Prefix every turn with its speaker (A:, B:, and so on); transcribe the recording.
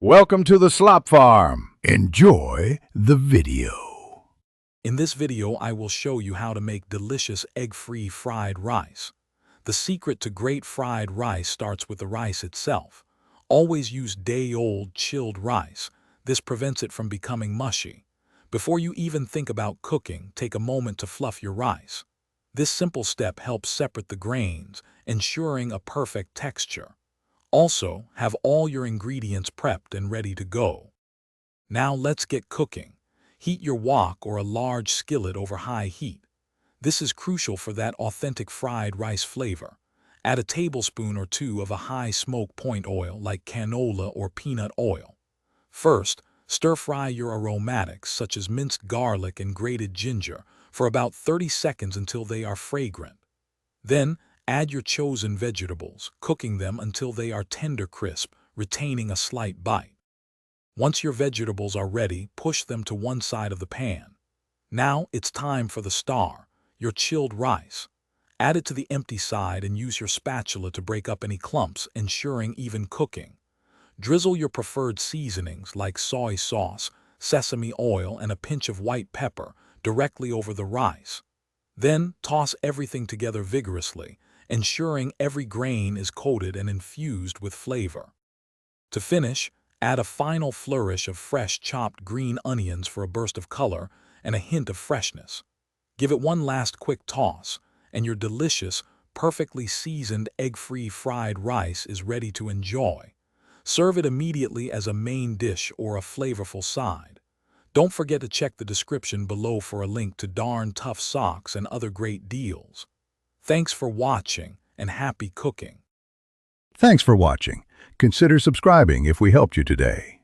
A: Welcome to the Slop Farm. Enjoy the video.
B: In this video, I will show you how to make delicious egg-free fried rice. The secret to great fried rice starts with the rice itself. Always use day-old chilled rice. This prevents it from becoming mushy. Before you even think about cooking, take a moment to fluff your rice. This simple step helps separate the grains, ensuring a perfect texture. Also, have all your ingredients prepped and ready to go. Now let's get cooking. Heat your wok or a large skillet over high heat. This is crucial for that authentic fried rice flavor. Add a tablespoon or two of a high smoke point oil like canola or peanut oil. First, stir-fry your aromatics such as minced garlic and grated ginger for about 30 seconds until they are fragrant. Then, add your chosen vegetables, cooking them until they are tender crisp, retaining a slight bite. Once your vegetables are ready, push them to one side of the pan. Now it's time for the star, your chilled rice. Add it to the empty side and use your spatula to break up any clumps, ensuring even cooking. Drizzle your preferred seasonings like soy sauce, sesame oil, and a pinch of white pepper directly over the rice. Then toss everything together vigorously, ensuring every grain is coated and infused with flavor. To finish, add a final flourish of fresh chopped green onions for a burst of color and a hint of freshness. Give it one last quick toss, and your delicious, perfectly seasoned egg-free fried rice is ready to enjoy. Serve it immediately as a main dish or a flavorful side. Don't forget to check the description below for a link to Darn Tough socks and other great deals. Thanks for watching and happy cooking.
A: Thanks for watching. Consider subscribing if we helped you today.